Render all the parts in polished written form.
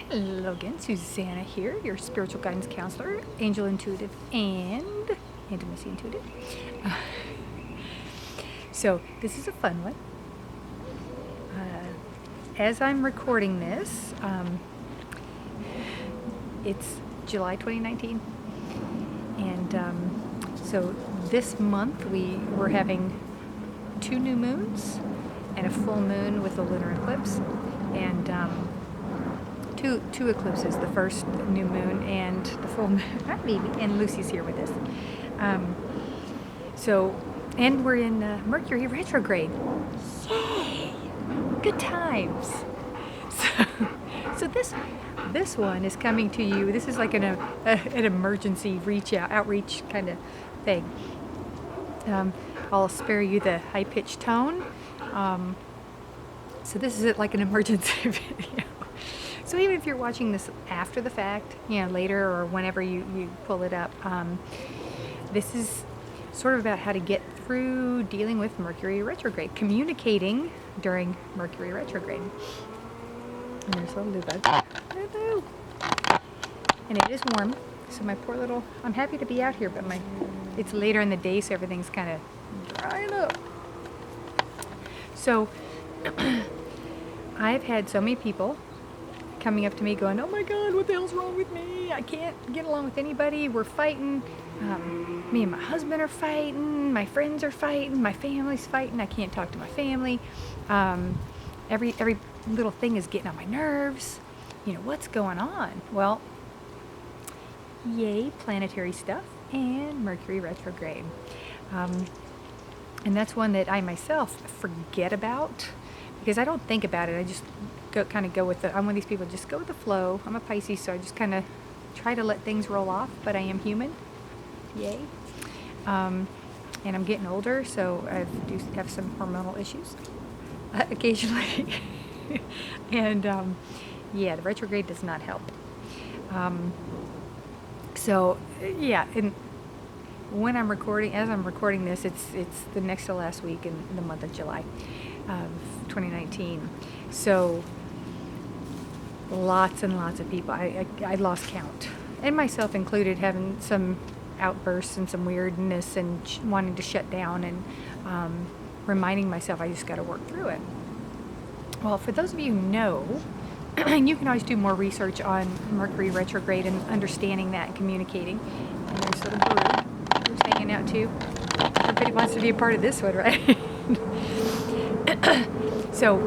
Hello again, Susanna here, your spiritual guidance counselor, angel intuitive, and intimacy intuitive. So this is a fun one. As I'm recording this, it's July 2019, and so this month we're having 2 new moons and a full moon with a lunar eclipse, and two eclipses, the first new moon and the full moon. Hi, baby. And Lucy's here with us. And we're in Mercury Retrograde. Yay! Good times. So this one is coming to you. This is like an emergency outreach kind of thing. I'll spare you the high-pitched tone. So this is like an emergency video. So even if you're watching this after the fact, later or whenever you pull it up, this is sort of about how to get through dealing with Mercury retrograde, communicating during Mercury retrograde. And there's a little bug. Hello. And it is warm, so my poor little, I'm happy to be out here, but it's later in the day, so everything's kind of drying up. So I've had so many people coming up to me going, oh my God, what the hell's wrong with me? I can't get along with anybody. We're fighting. Me and my husband are fighting. My friends are fighting. My family's fighting. I can't talk to my family. Every little thing is getting on my nerves. What's going on? Well, yay, planetary stuff and Mercury retrograde. And that's one that I myself forget about because I don't think about it. I just go with it. I'm one of these people, just go with the flow. I'm a Pisces, so I just kind of try to let things roll off, but I am human. Yay. And I'm getting older, so I do have some hormonal issues occasionally. And the retrograde does not help. And when I'm recording, as I'm recording this, it's the next to last week in the month of July of 2019. So lots and lots of people, I lost count, and myself included, having some outbursts and some weirdness and wanting to shut down, and reminding myself I just got to work through it. Well, for those of you who know, you can always do more research on Mercury retrograde and understanding that and communicating. And there's little Bruce hanging out too. Everybody wants to be a part of this one, right? So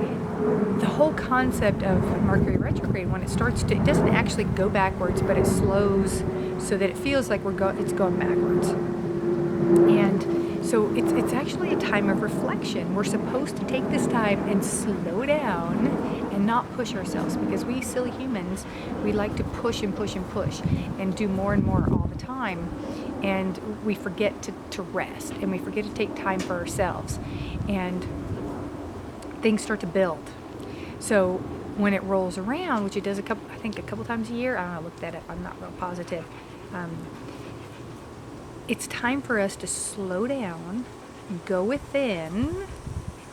the whole concept of Mercury retrograde, when it starts to, it doesn't actually go backwards, but it slows so that it feels like it's going backwards. And so it's actually a time of reflection. We're supposed to take this time and slow down and not push ourselves, because we silly humans, we like to push and push and push and do more and more all the time. And we forget to rest, and we forget to take time for ourselves. And things start to build. So when it rolls around, which it does a couple times a year, I don't know, look that up, I'm not real positive. It's time for us to slow down, go within,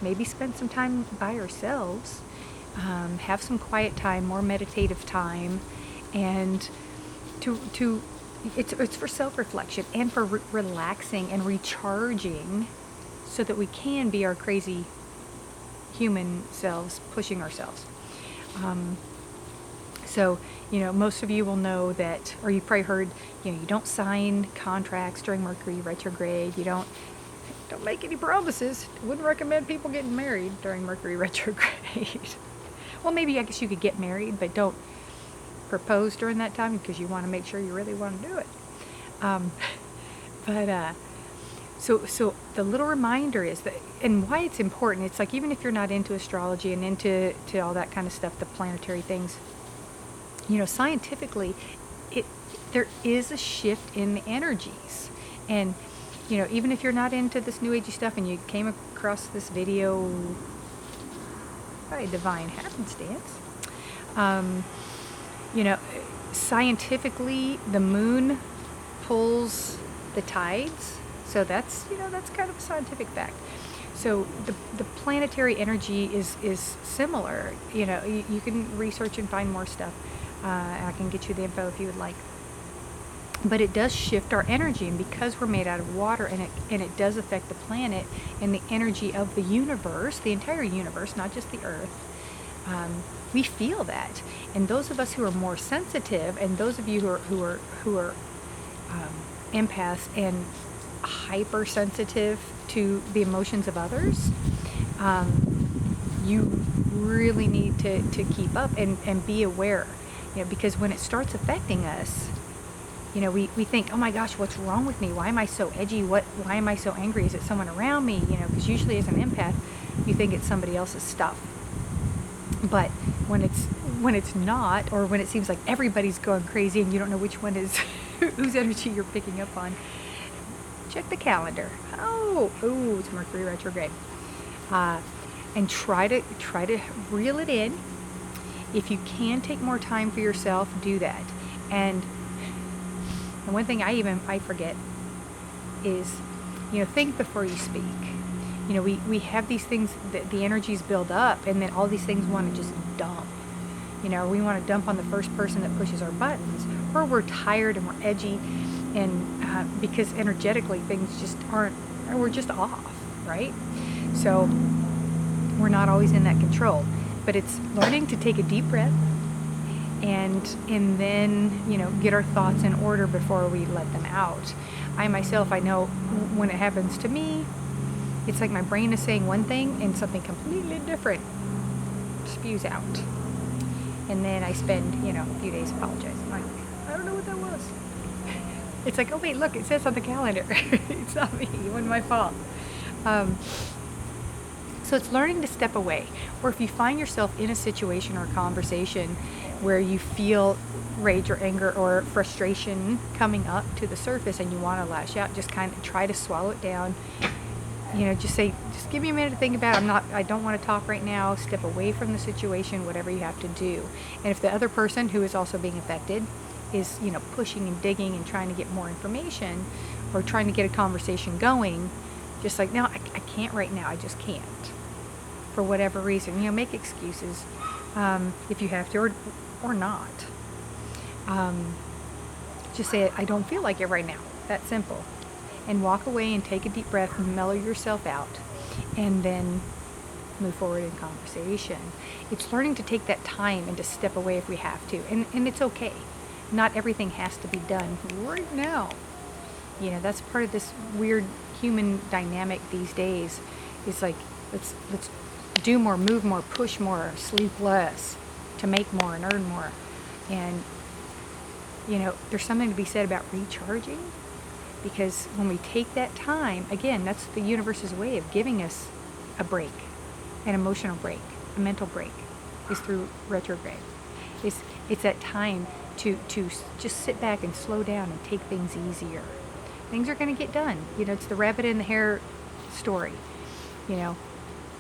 maybe spend some time by ourselves, have some quiet time, more meditative time, and it's for self-reflection and for relaxing and recharging, so that we can be our crazy human selves, pushing ourselves. So most of you will know that, or you probably heard, you don't sign contracts during Mercury retrograde. You don't make any promises. Wouldn't recommend people getting married during Mercury retrograde. Well, maybe I guess you could get married, but don't propose during that time, because you want to make sure you really want to do it. So the little reminder is that, and why it's important, it's like, even if you're not into astrology and into all that kind of stuff, the planetary things, scientifically, there is a shift in the energies. And, even if you're not into this new agey stuff and you came across this video by divine happenstance, scientifically, the moon pulls the tides. So that's kind of a scientific fact. So the planetary energy is similar. You can research and find more stuff. And I can get you the info if you would like. But it does shift our energy, and because we're made out of water, and it does affect the planet and the energy of the universe, the entire universe, not just the Earth. We feel that, and those of us who are more sensitive, and those of you who are empaths and hypersensitive to the emotions of others, you really need to keep up and be aware, because when it starts affecting us, we think, oh my gosh, what's wrong with me? Why am I so edgy? Why am I so angry? Is it someone around me? Because usually as an empath, you think it's somebody else's stuff. But when it's not, or when it seems like everybody's going crazy and you don't know which one is whose energy you're picking up on, check the calendar. Oh, it's Mercury retrograde. And try to reel it in. If you can take more time for yourself, do that. And one thing I forget is, think before you speak. We have these things that the energies build up, and then all these things want to just dump. We want to dump on the first person that pushes our buttons, or we're tired and we're edgy, and because energetically things just aren't, or we're just off, right? So we're not always in that control, but it's learning to take a deep breath and then get our thoughts in order before we let them out. I myself, I know when it happens to me, it's like my brain is saying one thing and something completely different spews out, and then I spend a few days apologizing, like, I don't know what that was. It's like, oh wait, look, it says on the calendar. It's not me, it wasn't my fault. So it's learning to step away, or if you find yourself in a situation or a conversation where you feel rage or anger or frustration coming up to the surface and you want to lash out, just kind of try to swallow it down. Just give me a minute to think about it. I don't want to talk right now. Step away from the situation, whatever you have to do. And if the other person who is also being affected is, pushing and digging and trying to get more information or trying to get a conversation going, just like, no, I can't right now. I just can't. For whatever reason, make excuses if you have to, or not. Just say, I don't feel like it right now. That's simple. And walk away and take a deep breath and mellow yourself out, and then move forward in conversation. It's learning to take that time and to step away if we have to, and it's okay. Not everything has to be done right now. That's part of this weird human dynamic these days. Is like, let's do more, move more, push more, sleep less, to make more and earn more. And there's something to be said about recharging, because when we take that time, again, that's the universe's way of giving us a break, an emotional break, a mental break, is through retrograde. It's that time to just sit back and slow down and take things easier. Things are going to get done. It's the rabbit in the hare story.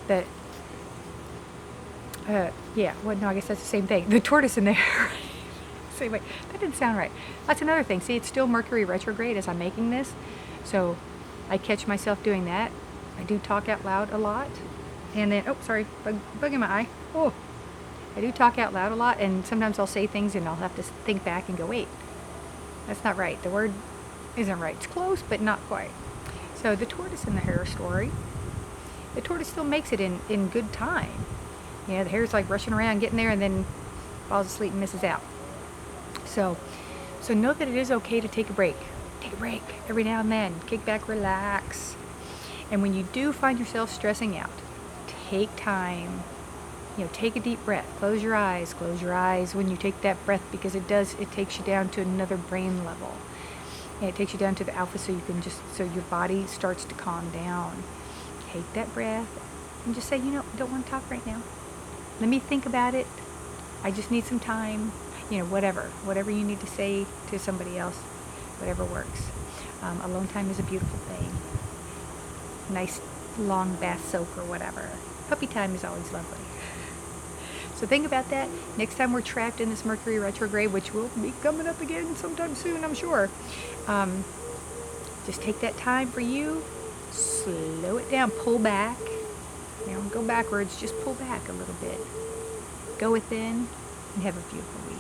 That I guess that's the same thing. The tortoise and the hare. Same way. That didn't sound right. That's another thing. See, it's still Mercury retrograde as I'm making this, so I catch myself doing that. I do talk out loud a lot, and then bug in my eye. Oh, I do talk out loud a lot, and sometimes I'll say things and I'll have to think back and go, wait, that's not right. The word isn't right. It's close, but not quite. So the tortoise and the hare story. The tortoise still makes it in good time. The hare's like rushing around, getting there, and then falls asleep and misses out. So know that it is okay to take a break. Take a break every now and then. Kick back, relax. And when you do find yourself stressing out, take time. Take a deep breath. Close your eyes when you take that breath, because it takes you down to another brain level. And it takes you down to the alpha, so your body starts to calm down. Take that breath and just say, I don't want to talk right now. Let me think about it. I just need some time. Whatever you need to say to somebody else, whatever works. Alone time is a beautiful thing. Nice long bath soak or whatever. Puppy time is always lovely. So think about that. Next time we're trapped in this Mercury retrograde, which will be coming up again sometime soon, I'm sure. Just take that time for you. Slow it down. Pull back. Go backwards. Just pull back a little bit. Go within and have a beautiful week.